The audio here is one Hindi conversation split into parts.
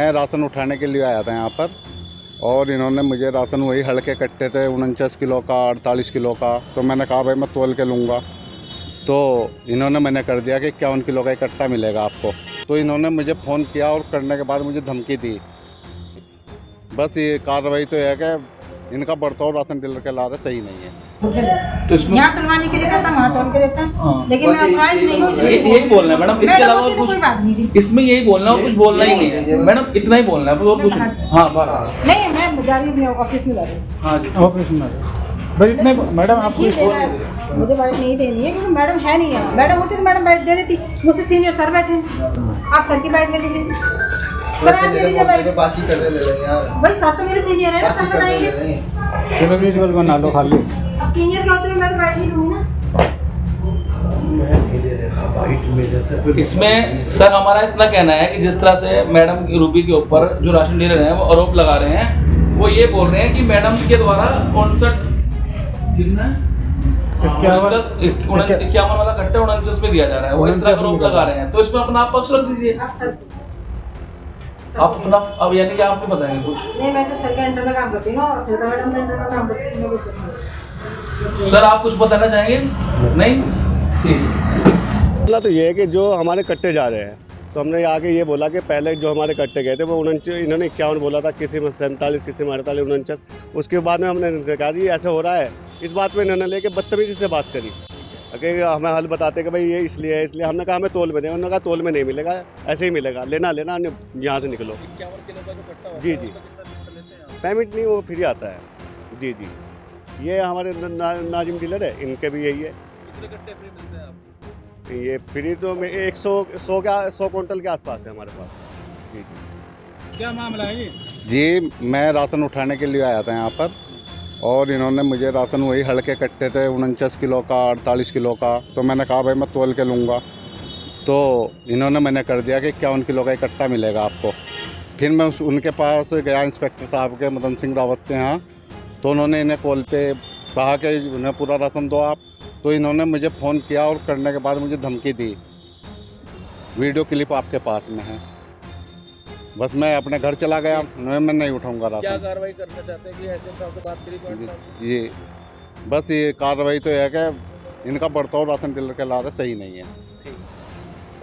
मैं राशन उठाने के लिए आया था यहाँ पर और इन्होंने मुझे राशन वही हल्के कट्टे थे 49 किलो का 48 किलो का। तो मैंने कहा भाई मैं तोल के लूँगा, तो इन्होंने मैंने कर दिया कि 51 किलो का इकट्ठा मिलेगा आपको। तो इन्होंने मुझे फ़ोन किया और करने के बाद मुझे धमकी दी। बस ये कार्रवाई तो है कि इनका बर्ताव राशन डीलर के ला रहे सही नहीं है। तो इसमें यहाँ तुलवाने के लिए कहता वहाँ तोल के देता हाँ। लेकिन मैं ऑथराइज नहीं हूँ यही बोलना है मैडम, इसके अलावा तो कुछ कोई बात नहीं थी। इसमें यही बोलना है, कुछ बोलना ही नहीं है मैडम, इतना ही बोलना है और कुछ नहीं। हाँ बस नहीं मैं जा रही हूँ ऑफिस में जा रही हूँ। हाँ जी ऑफिस में बस इतने मैडम आपको नहीं देना है, मुझे बाइट नहीं देनी है क्योंकि मैडम है नहीं यहाँ। मैडम होती तो मैडम बाइट दे देती, मुझसे सीनियर सर बैठे हैं, आप सर की बाइट ले लीजिए। सर आप ले लीजिए बाइट, बात ही करते ले लेंगे यार, भाई सर तो मेरे सीनियर है ना, सर बताएंगे। चलो विजुअल बना लो खाली। अब सीनियर क्या होते हैं, मैं तो बाइट नहीं लूँगी ना। इसमें सर हमारा इतना कहना है कि जिस तरह से मैडम रूबी के ऊपर जो राशन डीलर हैं वो आरोप लगा रहे हैं, वो ये बोल रहे हैं कि मैडम के द्वारा 51 वाला कट्टा 49 में दिया जा रहा है, वो इस तरह का आरोप लगा रहे हैं। तो इसमें अपना आप पक्ष रख दीजिए आप अपना। अब यानी कि आप नहीं बताएंगे कुछ? नहीं मैं तो सर के अंडर में काम करती हूँ ना, श्वेता मैडम के अंडर में काम करती हूँ, मैं कुछ नहीं। सर आप कुछ बताना चाहेंगे? नहीं ठीक। मसला तो ये है कि जो हमारे कट्टे जा रहे हैं, तो हमने आगे ये बोला कि पहले जो हमारे कट्टे गए थे वो 49, इन्होंने 51 बोला था, किसी में 47, किसी में 48, 49। उसके बाद में हमने इनसे कहा जी ऐसे हो रहा है। इस बात में इन्होंने लेके बदतमीजी से बात करी कि हमें हल बताते कि भाई ये इसलिए है, इसलिए हमने कहा हमें तोल में दें। उन्होंने कहा तोल में नहीं मिलेगा, ऐसे ही मिलेगा, लेना यहाँ से निकलो। जी जी पेमेंट नहीं, वो फ्री आता है। जी जी ये हमारे नाजिम डीलर है, इनके भी यही है। ये फ्री तो 100 क्विंटल के आसपास है हमारे पास। जी जी क्या मामला है ये? जी मैं राशन उठाने के लिए आया था यहाँ पर और इन्होंने मुझे राशन वही हल्के कट्टे थे 49 किलो का 48 किलो का। तो मैंने कहा भाई मैं तोल के लूँगा, तो इन्होंने मैंने कर दिया कि 51 किलो का इकट्ठा मिलेगा आपको। फिर मैं उनके पास गया इंस्पेक्टर साहब के, मदन सिंह रावत के यहाँ। तो उन्होंने इन्हें कॉल पे कहा कि उन्हें पूरा राशन दो आप। तो इन्होंने मुझे फ़ोन किया और करने के बाद मुझे धमकी दी। वीडियो क्लिप आपके पास में है। बस मैं अपने घर चला गया, मैं नहीं उठाऊंगा राशन। क्या कार्रवाई करना चाहते हैं कि ऐसे साहब से बात करी? ये बस ये कार्रवाई तो है कि इनका बर्ताव राशन डीलर के ला रहे सही नहीं है।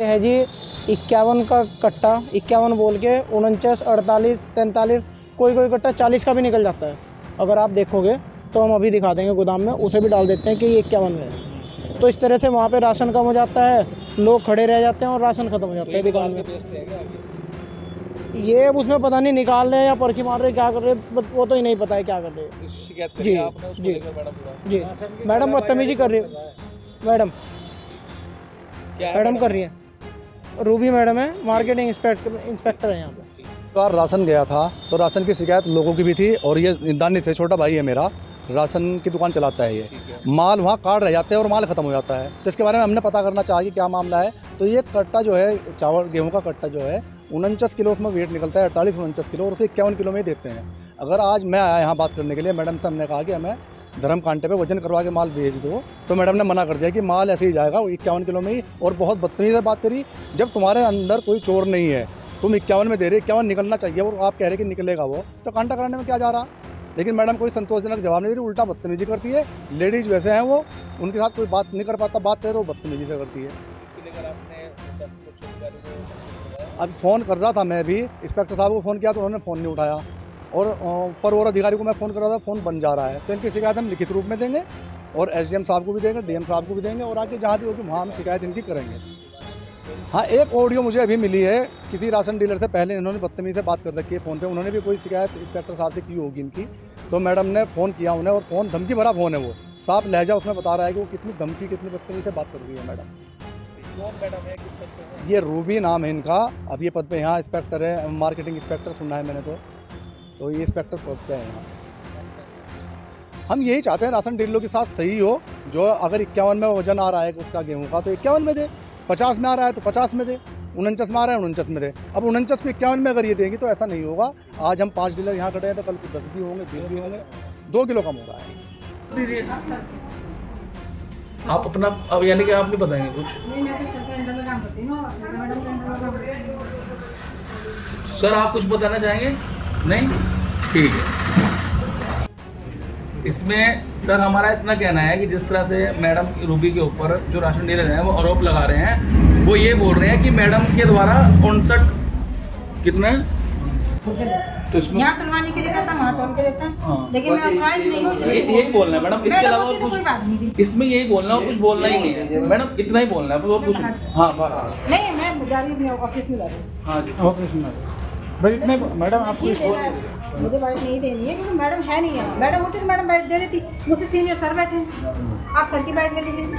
है जी 51 का कट्टा, 51 बोल के 49, 48, 47, कोई कट्टा 40 का भी निकल जाता है। अगर आप देखोगे तो हम अभी दिखा देंगे गोदाम में, उसे भी डाल देते हैं कि ये 51 में। तो इस तरह से वहाँ पे राशन कम हो जाता है, लोग खड़े रह जाते हैं और राशन खत्म हो जाता है दुकान में। ये उसमें पता नहीं निकाल रहे हैं या पर्ची मार रहे हैं, क्या कर रहे हैं वो तो ही नहीं पता है क्या कर रहे हैं। शिकायत जी जी जी मैडम बदतमीजी कर रही है। मैडम कर रही है, रूबी मैडम है, मार्केटिंग इंस्पेक्टर है यहाँ पे। बार राशन गया था तो राशन की शिकायत लोगों की भी थी, और ये दानिश से छोटा भाई है मेरा, राशन की दुकान चलाता है। ये माल वहाँ कार्ड रह जाते हैं और माल ख़त्म हो जाता है। तो इसके बारे में हमने पता करना चाहा कि क्या मामला है। तो ये कट्टा जो है चावल गेहूं का कट्टा जो है 49 किलो उसमें वेट निकलता है, 48-49 किलो, और उसे 51 किलो में ही देते हैं। अगर आज मैं आया यहाँ बात करने के लिए, मैडम से हमने कहा कि हमें धर्म कांटे पे वजन करवा के माल भेज दो, तो मैडम ने मना कर दिया कि माल ऐसे ही जाएगा 51 किलो में ही, और बहुत बदतमीजी से बात करी। जब तुम्हारे अंदर कोई चोर नहीं है, तुम 51 में दे रहे, 51 निकलना चाहिए और आप कह रहे कि निकलेगा वो, तो कांटा कराने में क्या जा रहा। लेकिन मैडम कोई संतोषजनक जवाब नहीं दे रही, उल्टा बदतमीजी करती है। लेडीज़ वैसे हैं वो, उनके साथ कोई बात नहीं कर पाता, बात करे तो बदतमीजी से करती है। अब फ़ोन कर रहा था मैं भी, इंस्पेक्टर साहब को फ़ोन किया तो उन्होंने फ़ोन नहीं उठाया, और ऊपर और अधिकारी को मैं फ़ोन कर रहा था, फ़ोन बंद जा रहा है। तो इनकी शिकायत हम लिखित रूप में देंगे और एसडीएम साहब को भी देंगे, डीएम साहब को भी देंगे, और आगे जहाँ भी होगी वहाँ हम शिकायत इनकी करेंगे। हाँ एक ऑडियो मुझे अभी मिली है, किसी राशन डीलर से पहले इन्होंने बदतमीजी से बात कर रखी है फ़ोन पे, उन्होंने भी कोई शिकायत इंस्पेक्टर साहब से की होगी इनकी। तो मैडम ने फ़ोन किया उन्हें, और फ़ोन धमकी भरा फ़ोन है, वो साफ लहजा उसमें बता रहा है कि वो कितनी धमकी कितनी बदतमीजी से बात कर रही है मैडम। ये रूबी नाम है इनका, अब ये पद पे यहाँ इंस्पेक्टर है, मार्केटिंग इंस्पेक्टर सुना है मैंने। तो ये इंस्पेक्टर पद पे है यहाँ। हम यही चाहते हैं राशन डीलरों के साथ सही हो, जो अगर 51 में वजन आ रहा है उसका गेहूं का तो 51 में दे, 50 में आ रहा है तो 50 में दे, 49 में आ रहा है 49 में दे। अब 49 को 51 में अगर ये देंगे तो ऐसा नहीं होगा। आज हम 5 डीलर यहाँ खड़े हैं तो कल को 10 भी होंगे, 20 भी होंगे, 2 किलो कम हो रहा है। आप अपना, अब यानी कि आप नहीं बताएंगे कुछ? नहीं मैं तो सर के अंडर में काम करती हूँ, श्वेता मैडम के अंडर में काम करती हूँ। सर आप कुछ बताना चाहेंगे? नहीं, ठीक है। इसमें सर हमारा इतना कहना है कि जिस तरह से मैडम रूबी के ऊपर जो राशन डीलर हैं वो आरोप लगा रहे हैं, वो ये बोल रहे हैं कि मैडम के द्वारा 59 कितने तो इसमें यहाँ तुलवाने के लिए कहता वहाँ तोल के देता हाँ। है, लेकिन मैं ऑथराइज नहीं हूँ। यही बोलना है मैडम, इसके मैडम अलावा होती तो कुछ कोई बात नहीं थी। इसमें यही बोलना और कुछ बोलना ही नहीं है मैडम, इतना ही बोलना है और कुछ नहीं। हाँ बाहर नहीं, मैं जा रही हूँ ऑफिस में जा रही हूँ। हाँ जी ऑफिस में भाई इतने मैडम आपको ठीक है ना, मुझे बाइट नहीं देनी है क्योंकि मैडम है नहीं यहाँ। मैडम होती तो मैडम बाइट दे देती, मुझसे सीनियर सर बैठे हैं, आप सर की बाइट ले लीजिए।